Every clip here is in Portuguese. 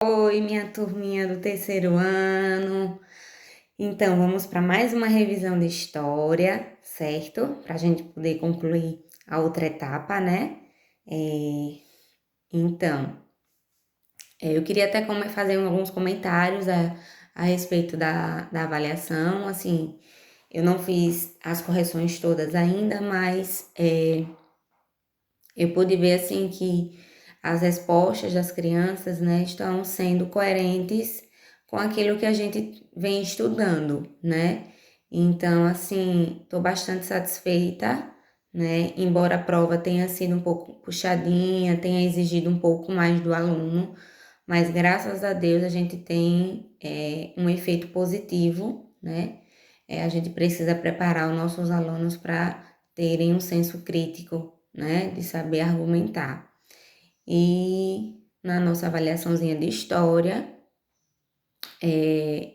Oi, minha turminha do terceiro ano. Então, vamos para mais uma revisão de história, certo? Para a gente poder concluir a outra etapa, né? É, então, eu queria até fazer alguns comentários a respeito da avaliação. Assim, eu não fiz as correções todas ainda, mas eu pude ver assim que as respostas das crianças, né, estão sendo coerentes com aquilo que a gente vem estudando, né? Então, assim, estou bastante satisfeita, né? Embora a prova tenha sido um pouco puxadinha, tenha exigido um pouco mais do aluno, mas graças a Deus a gente tem um efeito positivo, né? A gente precisa preparar os nossos alunos para terem um senso crítico, né? De saber argumentar. E na nossa avaliaçãozinha de história,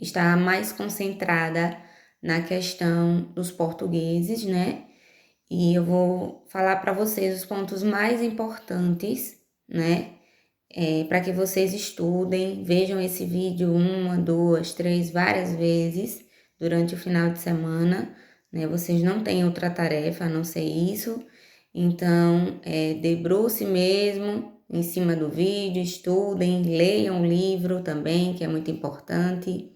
está mais concentrada na questão dos portugueses, né? E eu vou falar para vocês os pontos mais importantes, né? Para que vocês estudem, vejam esse vídeo uma, duas, três, várias vezes durante o final de semana, né? Vocês não têm outra tarefa a não ser isso, então debruce mesmo em cima do vídeo, estudem, leiam o livro também, que é muito importante.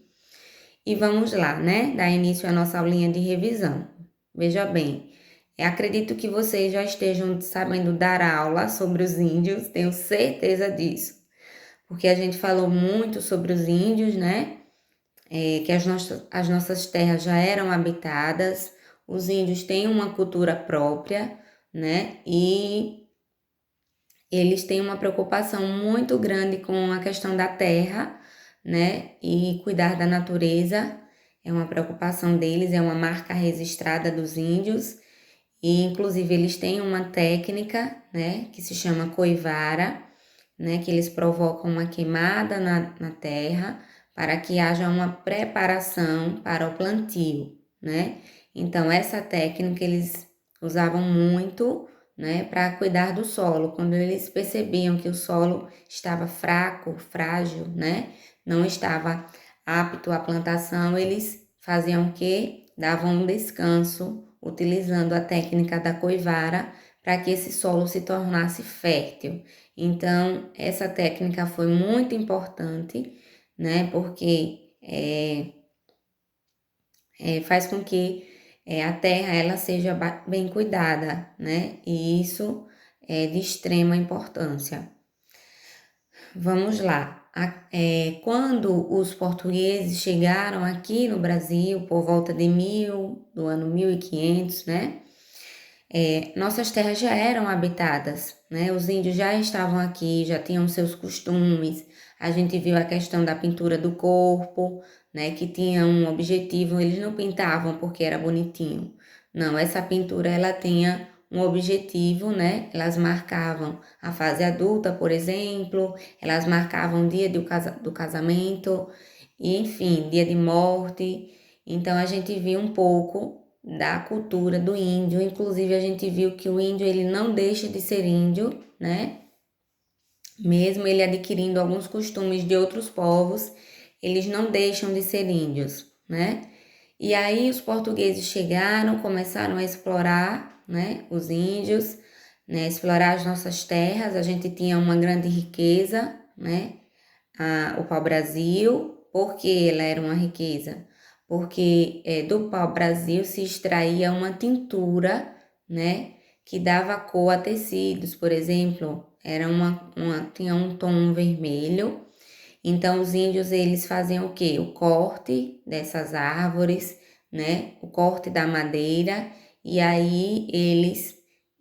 E vamos lá, né? Dar início à nossa aulinha de revisão. Veja bem, acredito que vocês já estejam sabendo dar aula sobre os índios, tenho certeza disso, porque a gente falou muito sobre os índios, né? Que as nossas terras já eram habitadas, os índios têm uma cultura própria, né? E eles têm uma preocupação muito grande com a questão da terra, né? E cuidar da natureza é uma preocupação deles, é uma marca registrada dos índios. E inclusive eles têm uma técnica, né, que se chama coivara, né, que eles provocam uma queimada na terra para que haja uma preparação para o plantio, né? Então essa técnica eles usavam muito, né, para cuidar do solo. Quando eles percebiam que o solo estava fraco, frágil, né, não estava apto à plantação, eles faziam o quê? Davam um descanso utilizando a técnica da coivara para que esse solo se tornasse fértil. Então, essa técnica foi muito importante, né? Porque faz com que a terra ela seja bem cuidada, né? E isso é de extrema importância. Vamos lá. Quando os portugueses chegaram aqui no Brasil, por volta de do ano 1500, né? Nossas terras já eram habitadas, né? Os índios já estavam aqui, já tinham seus costumes. A gente viu a questão da pintura do corpo, né? Que tinha um objetivo, eles não pintavam porque era bonitinho. Não, essa pintura ela tinha um objetivo, né? Elas marcavam a fase adulta, por exemplo, elas marcavam o dia do casamento, e, enfim, dia de morte. Então a gente viu um pouco da cultura do índio, inclusive a gente viu que o índio ele não deixa de ser índio, né? Mesmo ele adquirindo alguns costumes de outros povos, eles não deixam de ser índios, né? E aí os portugueses chegaram, começaram a explorar, né, os índios, né, explorar as nossas terras. A gente tinha uma grande riqueza, né? O pau-brasil. Por que ela era uma riqueza? Porque do pau-brasil se extraía uma tintura, né, que dava cor a tecidos, por exemplo, era tinha um tom vermelho. Então os índios eles faziam o quê? O corte dessas árvores, né, o corte da madeira, e aí eles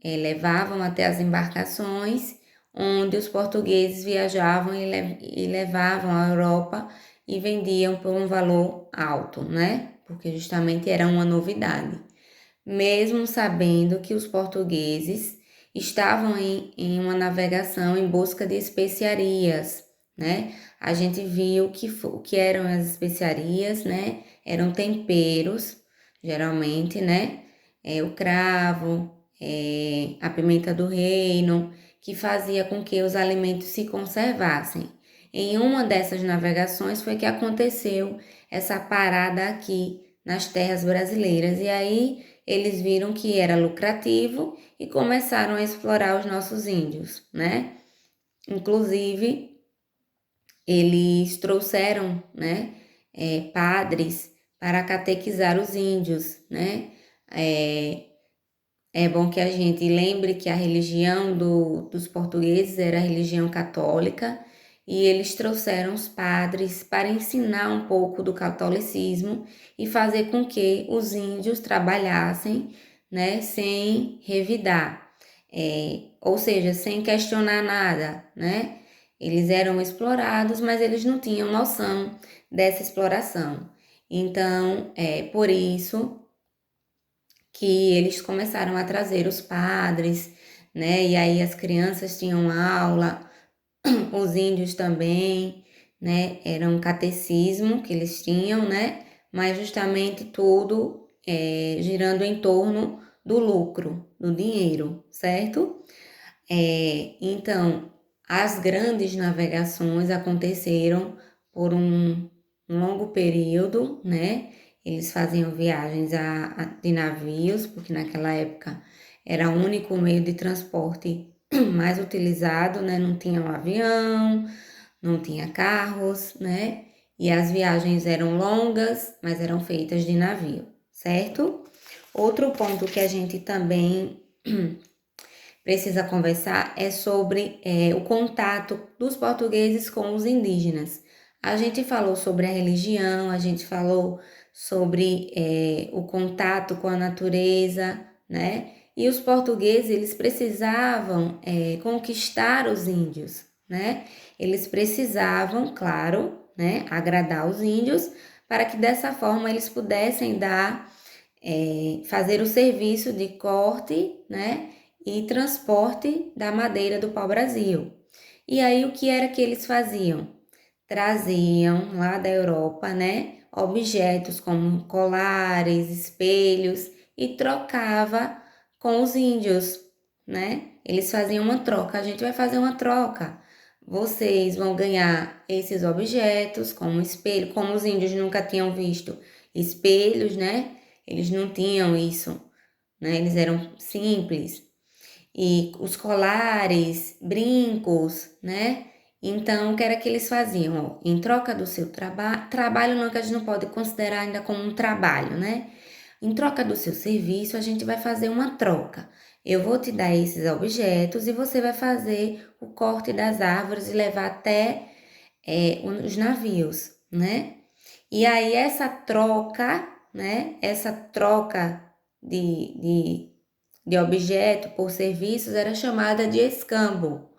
levavam até as embarcações onde os portugueses viajavam e levavam à Europa e vendiam por um valor alto, né? Porque justamente era uma novidade. Mesmo sabendo que os portugueses estavam em uma navegação em busca de especiarias, né? A gente viu o que eram as especiarias, né? Eram temperos, geralmente, né? O cravo, a pimenta do reino, que fazia com que os alimentos se conservassem. em uma dessas navegações foi que aconteceu essa parada aqui nas terras brasileiras. E aí eles viram que era lucrativo e começaram a explorar os nossos índios, né? Inclusive, eles trouxeram, né, padres para catequizar os índios, né? É bom que a gente lembre que a religião dos portugueses era a religião católica e eles trouxeram os padres para ensinar um pouco do catolicismo e fazer com que os índios trabalhassem, né, sem revidar, ou seja, sem questionar nada, né? Eles eram explorados, mas eles não tinham noção dessa exploração. Então, por isso que eles começaram a trazer os padres, né? E aí as crianças tinham aula, os índios também, né? Era um catecismo que eles tinham, né? Mas justamente tudo girando em torno do lucro, do dinheiro, certo? Então, as grandes navegações aconteceram por um longo período, né? Eles faziam viagens de navios, porque naquela época era o único meio de transporte mais utilizado, né? Não tinha um avião, não tinha carros, né? E as viagens eram longas, mas eram feitas de navio, certo? Outro ponto que a gente também precisa conversar é sobre o contato dos portugueses com os indígenas. A gente falou sobre a religião, a gente falou sobre o contato com a natureza, né? E os portugueses, eles precisavam conquistar os índios, né? Eles precisavam, claro, né, agradar os índios para que dessa forma eles pudessem fazer o serviço de corte, né, e transporte da madeira do pau-brasil. E aí o que era que eles faziam? Traziam lá da Europa, né, objetos como colares, espelhos e trocava com os índios, né? Eles faziam uma troca, a gente vai fazer uma troca. Vocês vão ganhar esses objetos, como espelho, como os índios nunca tinham visto espelhos, né? Eles não tinham isso, né? Eles eram simples. E os colares, brincos, né? Então, o que era que eles faziam? Ó, em troca do seu trabalho, não que a gente não pode considerar ainda como um trabalho, né? Em troca do seu serviço, a gente vai fazer uma troca. Eu vou te dar esses objetos e você vai fazer o corte das árvores e levar até os navios, né? E aí essa troca, né? Essa troca de objeto por serviços era chamada de escambo,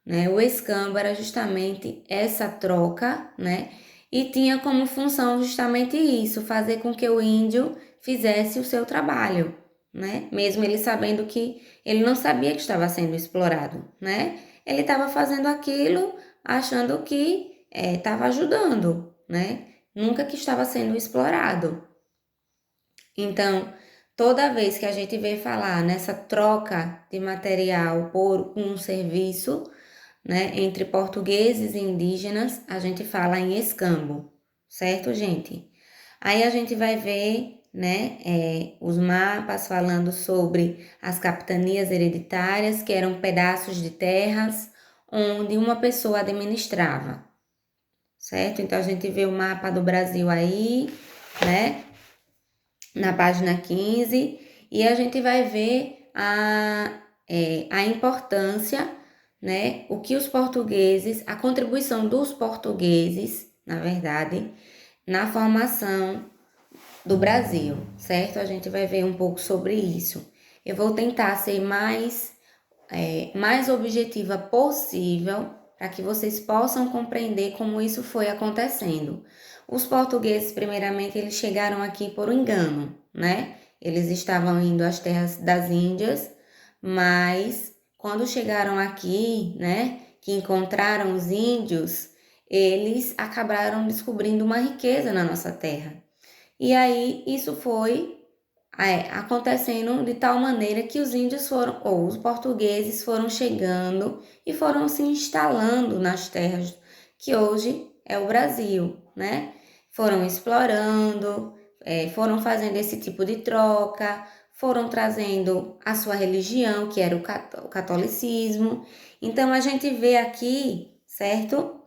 né? O escambo era justamente essa troca, né? E tinha como função justamente isso, fazer com que o índio fizesse o seu trabalho, né? Mesmo ele sabendo que ele não sabia que estava sendo explorado, né? Ele estava fazendo aquilo achando que estava ajudando, né? Nunca que estava sendo explorado. Então, toda vez que a gente vê falar nessa troca de material por um serviço, né, entre portugueses e indígenas, a gente fala em escambo, certo, gente? Aí a gente vai ver, né, os mapas falando sobre as capitanias hereditárias, que eram pedaços de terras onde uma pessoa administrava, certo? Então a gente vê o mapa do Brasil aí, né, na página 15, e a gente vai ver a importância, né, o que os portugueses, a contribuição dos portugueses, na verdade, na formação do Brasil, certo? A gente vai ver um pouco sobre isso. Eu vou tentar ser mais objetiva possível para que vocês possam compreender como isso foi acontecendo. Os portugueses, primeiramente, eles chegaram aqui por engano, né? Eles estavam indo às terras das Índias, mas quando chegaram aqui, né, que encontraram os índios, eles acabaram descobrindo uma riqueza na nossa terra. E aí isso foi acontecendo de tal maneira que os índios foram, ou os portugueses foram chegando e foram se instalando nas terras que hoje é o Brasil, né? Foram explorando, foram fazendo esse tipo de troca, foram trazendo a sua religião, que era o catolicismo. Então, a gente vê aqui, certo?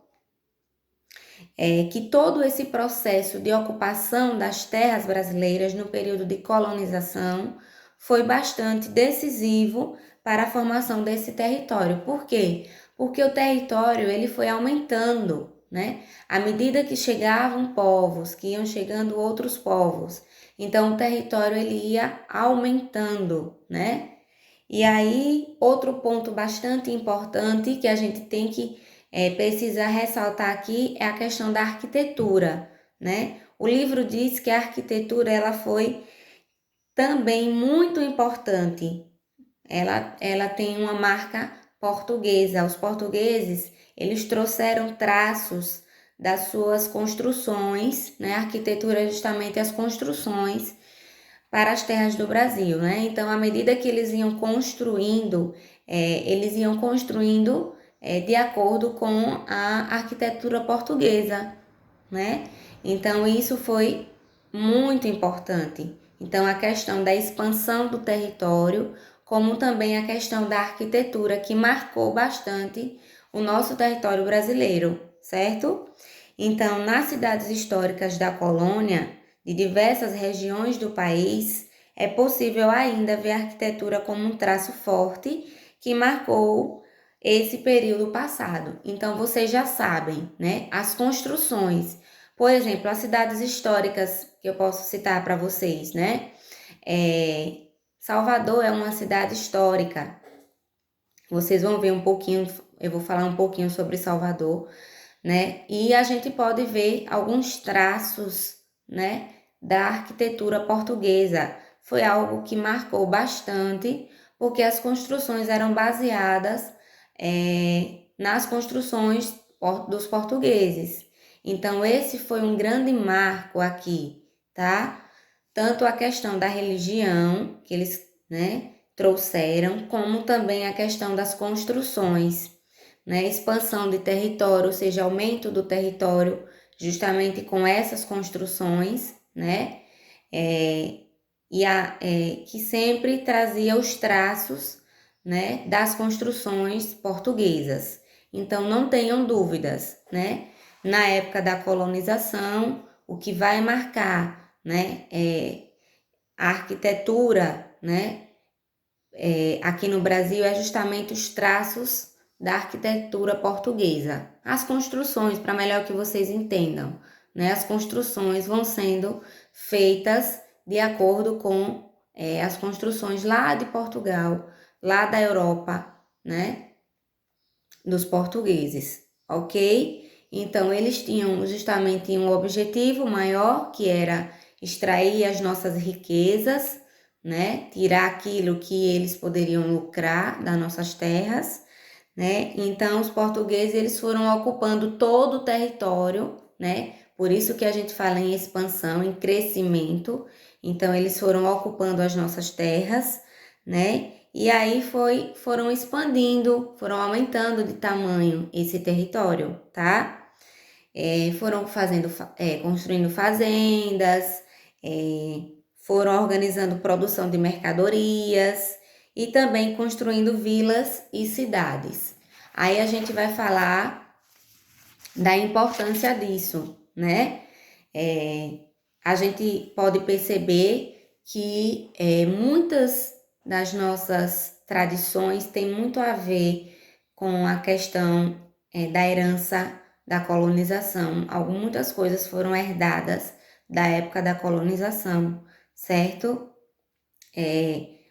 Que todo esse processo de ocupação das terras brasileiras no período de colonização foi bastante decisivo para a formação desse território. Por quê? Porque o território ele foi aumentando, né? À medida que chegavam povos, que iam chegando outros povos, então o território ele ia aumentando, né? E aí, outro ponto bastante importante que a gente tem que precisar ressaltar aqui é a questão da arquitetura, né? O livro diz que a arquitetura ela foi também muito importante. Ela tem uma marca portuguesa. Os portugueses, eles trouxeram traços das suas construções, né? A arquitetura é justamente as construções para as terras do Brasil, né? Então, à medida que eles iam construindo de acordo com a arquitetura portuguesa, né? Então, isso foi muito importante. Então, a questão da expansão do território, como também a questão da arquitetura, que marcou bastante o nosso território brasileiro, certo? Então, nas cidades históricas da colônia, de diversas regiões do país, é possível ainda ver a arquitetura como um traço forte que marcou esse período passado. Então, vocês já sabem, né? As construções, por exemplo, as cidades históricas que eu posso citar para vocês, né? Salvador é uma cidade histórica. Vocês vão ver um pouquinho, eu vou falar um pouquinho sobre Salvador, né? E a gente pode ver alguns traços, né, da arquitetura portuguesa. Foi algo que marcou bastante, porque as construções eram baseadas nas construções dos portugueses. Então, esse foi um grande marco aqui, tá? Tanto a questão da religião, que eles, né, trouxeram, como também a questão das construções, né? Expansão de território, ou seja, aumento do território, justamente com essas construções, né? Que sempre trazia os traços, né, das construções portuguesas. Então, não tenham dúvidas, né? Na época da colonização, o que vai marcar, né, a arquitetura, né, aqui no Brasil é justamente os traços da arquitetura portuguesa. As construções, para melhor que vocês entendam, né, as construções vão sendo feitas de acordo com as construções lá de Portugal, lá da Europa, né, dos portugueses, ok? Então, eles tinham justamente um objetivo maior, que era extrair as nossas riquezas, né? Tirar aquilo que eles poderiam lucrar das nossas terras, né? Então, os portugueses, eles foram ocupando todo o território, né? Por isso que a gente fala em expansão, em crescimento. Então, eles foram ocupando as nossas terras, né? E aí foram expandindo, foram aumentando de tamanho esse território, tá? Foram construindo fazendas, foram organizando produção de mercadorias e também construindo vilas e cidades. Aí a gente vai falar da importância disso, né? A gente pode perceber que muitas das nossas tradições têm muito a ver com a questão da herança da colonização. Muitas coisas foram herdadas da época da colonização, certo?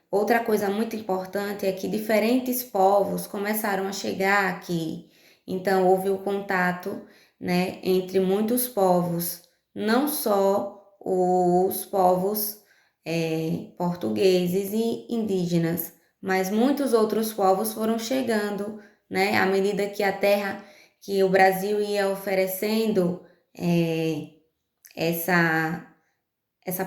Outra coisa muito importante é que diferentes povos começaram a chegar aqui. Então, houve o contato, né, entre muitos povos, não só os povos portugueses e indígenas, mas muitos outros povos foram chegando, né, à medida que a terra, que o Brasil ia oferecendo essa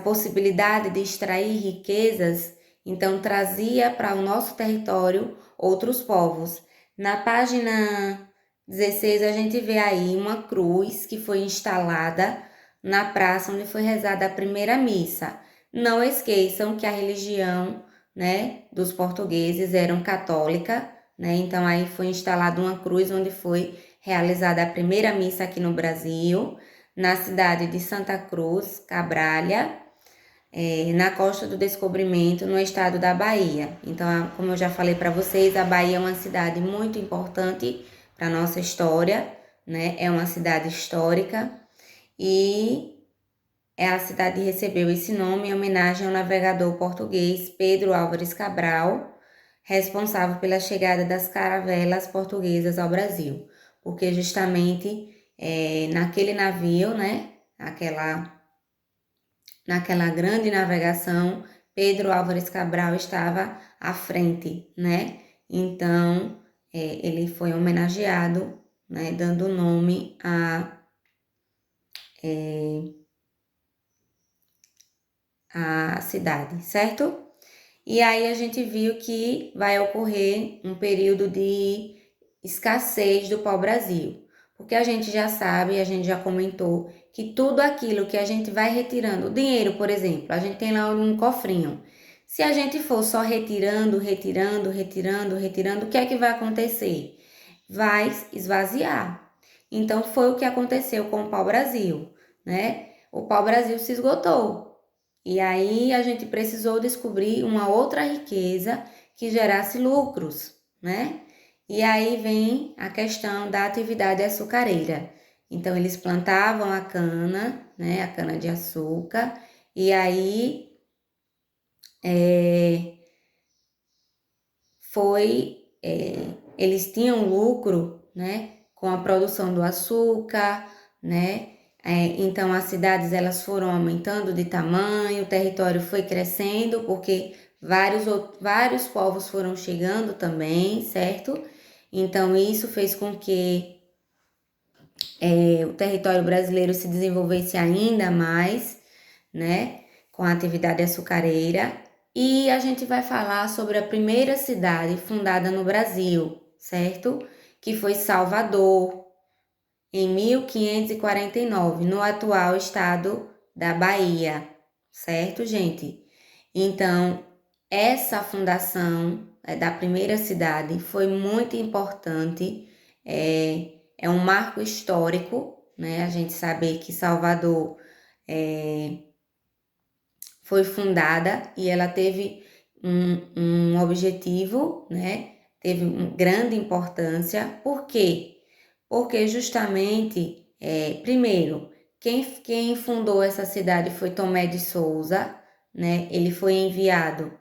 possibilidade de extrair riquezas, então trazia para o nosso território outros povos. Na página 16 a gente vê aí uma cruz que foi instalada na praça onde foi rezada a primeira missa. Não esqueçam que a religião, né, dos portugueses eram católica, né? Então aí foi instalada uma cruz onde foi realizada a primeira missa aqui no Brasil, na cidade de Santa Cruz, Cabralha, na Costa do Descobrimento, no estado da Bahia. Então, como eu já falei para vocês, a Bahia é uma cidade muito importante para a nossa história, né? É uma cidade histórica e a cidade recebeu esse nome em homenagem ao navegador português Pedro Álvares Cabral, responsável pela chegada das caravelas portuguesas ao Brasil, porque justamente naquele navio, né? Naquela grande navegação, Pedro Álvares Cabral estava à frente, né? Então, ele foi homenageado, né? Dando nome à cidade, certo? E aí a gente viu que vai ocorrer um período de escassez do pau-brasil, porque a gente já sabe, a gente já comentou, que tudo aquilo que a gente vai retirando, o dinheiro, por exemplo, a gente tem lá um cofrinho. Se a gente for só retirando, o que é que vai acontecer? Vai esvaziar. Então foi o que aconteceu com o pau-brasil, né? O pau-brasil se esgotou. E aí a gente precisou descobrir uma outra riqueza que gerasse lucros, né? E aí vem a questão da atividade açucareira. Então eles plantavam a cana, né, a cana de açúcar, e aí eles tinham lucro, né, com a produção do açúcar, né? Então as cidades elas foram aumentando de tamanho, o território foi crescendo porque vários povos foram chegando também, certo? Então isso fez com que o território brasileiro se desenvolvesse ainda mais, né, com a atividade açucareira. E a gente vai falar sobre a primeira cidade fundada no Brasil, certo? Que foi Salvador, em 1549, no atual estado da Bahia, certo, gente? Então, essa fundação da primeira cidade foi muito importante, é um marco histórico, né? A gente saber que Salvador foi fundada e ela teve um objetivo, né? Teve uma grande importância. Por quê? Porque justamente, primeiro, quem fundou essa cidade foi Tomé de Souza, né? Ele foi enviado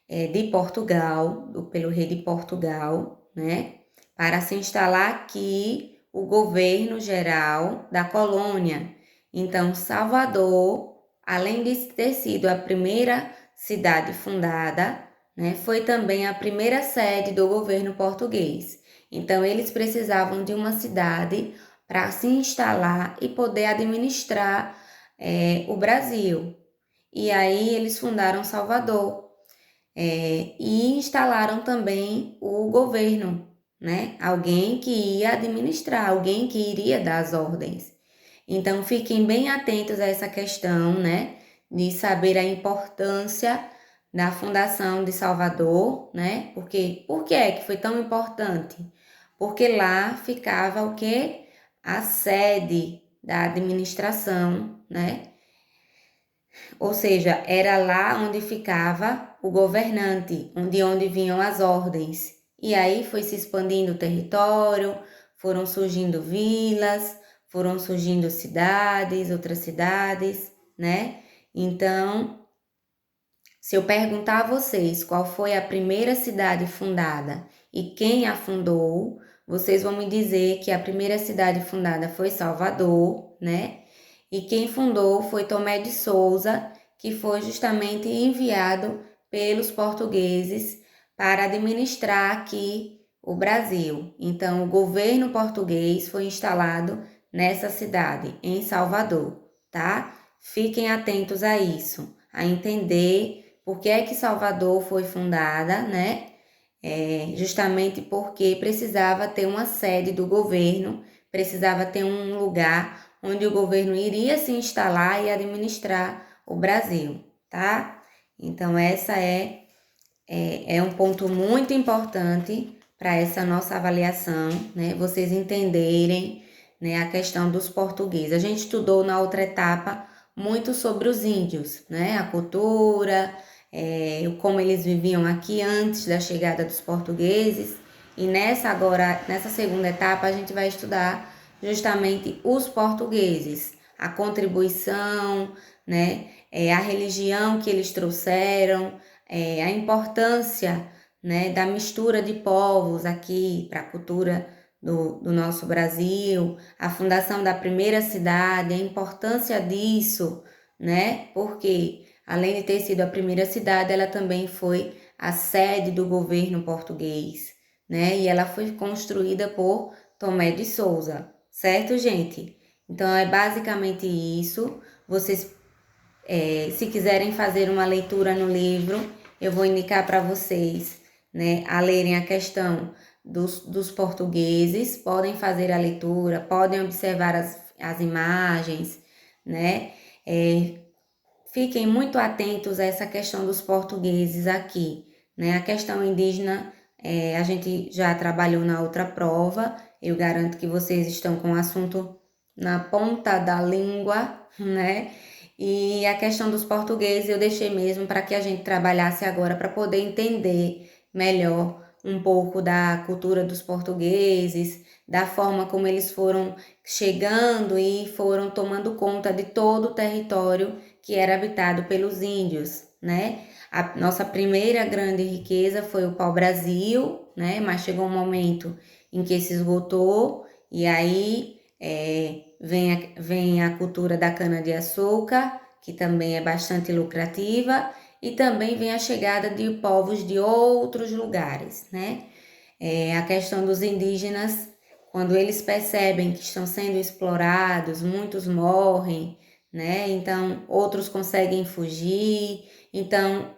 de Portugal, pelo rei de Portugal, né? Para se instalar aqui o governo geral da colônia. Então, Salvador, além de ter sido a primeira cidade fundada, né, foi também a primeira sede do governo português. Então, eles precisavam de uma cidade para se instalar e poder administrar o Brasil. E aí eles fundaram Salvador e instalaram também o governo, né? Alguém que ia administrar, alguém que iria dar as ordens. Então, fiquem bem atentos a essa questão, né? De saber a importância da fundação de Salvador, né? Porque, por que é que foi tão importante? Porque lá ficava o quê? A sede da administração, né? Ou seja, era lá onde ficava o governante, de onde vinham as ordens. E aí foi se expandindo o território, foram surgindo vilas, foram surgindo cidades, outras cidades, né? Então, se eu perguntar a vocês qual foi a primeira cidade fundada e quem a fundou, vocês vão me dizer que a primeira cidade fundada foi Salvador, né? E quem fundou foi Tomé de Souza, que foi justamente enviado pelos portugueses para administrar aqui o Brasil. Então, o governo português foi instalado nessa cidade, em Salvador, tá? Fiquem atentos a isso, a entender por que é que Salvador foi fundada, né? justamente porque precisava ter uma sede do governo, precisava ter um lugar onde o governo iria se instalar e administrar o Brasil, tá? Então, essa é um ponto muito importante para essa nossa avaliação, né? Vocês entenderem, né, a questão dos portugueses. A gente estudou na outra etapa muito sobre os índios, né? A cultura, como eles viviam aqui antes da chegada dos portugueses. E nessa segunda etapa, a gente vai estudar justamente os portugueses, a contribuição, né? A religião que eles trouxeram, a importância, né, da mistura de povos aqui para a cultura do nosso Brasil, a fundação da primeira cidade, a importância disso, né? Porque além de ter sido a primeira cidade, ela também foi a sede do governo português, né? E ela foi construída por Tomé de Souza, certo, gente? Então é basicamente isso. Vocês, se quiserem fazer uma leitura no livro, eu vou indicar para vocês, né, a lerem a questão dos portugueses, podem fazer a leitura, podem observar as imagens, né? Fiquem muito atentos a essa questão dos portugueses aqui, né? A questão indígena, a gente já trabalhou na outra prova, eu garanto que vocês estão com o assunto na ponta da língua, né? E a questão dos portugueses eu deixei mesmo para que a gente trabalhasse agora para poder entender melhor um pouco da cultura dos portugueses, da forma como eles foram chegando e foram tomando conta de todo o território que era habitado pelos índios, né? A nossa primeira grande riqueza foi o pau-brasil, né? Mas chegou um momento em que se esgotou e aí vem a cultura da cana-de-açúcar, que também é bastante lucrativa, e também vem a chegada de povos de outros lugares, né? A questão dos indígenas, quando eles percebem que estão sendo explorados, muitos morrem, né? Então, outros conseguem fugir. Então,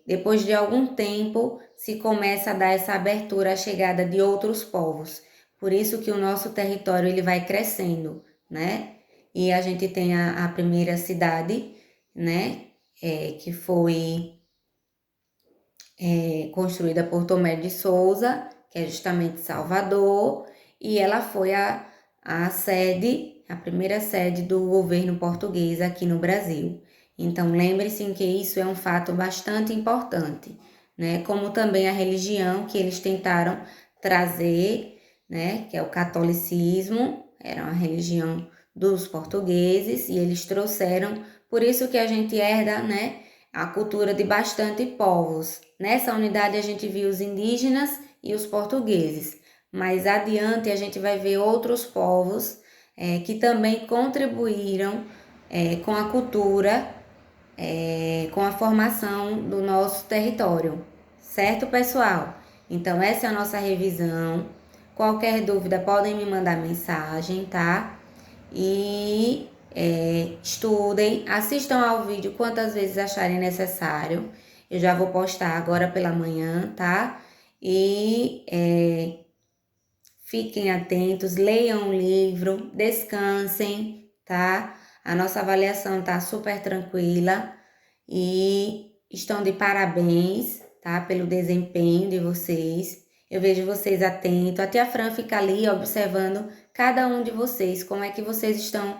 depois de algum tempo, se começa a dar essa abertura à chegada de outros povos. Por isso que o nosso território ele vai crescendo, né? E a gente tem a primeira cidade, né? Que foi construída por Tomé de Souza, que é justamente Salvador, e ela foi a sede, a primeira sede do governo português aqui no Brasil. Então, lembre-se que isso é um fato bastante importante, né? Como também a religião que eles tentaram trazer, né? Que é o catolicismo, era uma religião dos portugueses e eles trouxeram, por isso que a gente herda, né? A cultura de bastante povos. Nessa unidade a gente viu os indígenas e os portugueses, mas adiante a gente vai ver outros povos que também contribuíram com a cultura, com a formação do nosso território, certo, pessoal? Então, essa é a nossa revisão. Qualquer dúvida, podem me mandar mensagem, tá? E estudem, assistam ao vídeo quantas vezes acharem necessário. Eu já vou postar agora pela manhã, tá? E fiquem atentos, leiam o livro, descansem, tá? A nossa avaliação tá super tranquila e estão de parabéns, tá? Pelo desempenho de vocês. Eu vejo vocês atentos. Até a Fran fica ali observando cada um de vocês, como é que vocês estão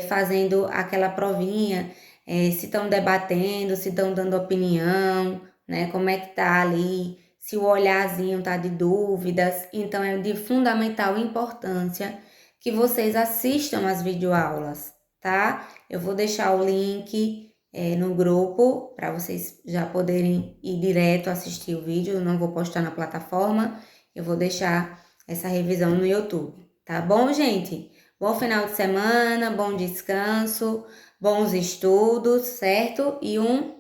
fazendo aquela provinha, se estão debatendo, se estão dando opinião, né? Como é que tá ali, se o olharzinho tá de dúvidas. Então, é de fundamental importância que vocês assistam as videoaulas, tá? Eu vou deixar o link no grupo para vocês já poderem ir direto assistir o vídeo. Eu não vou postar na plataforma, eu vou deixar essa revisão no YouTube, tá bom, gente? Bom final de semana, bom descanso, bons estudos, certo? E um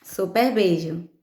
super beijo!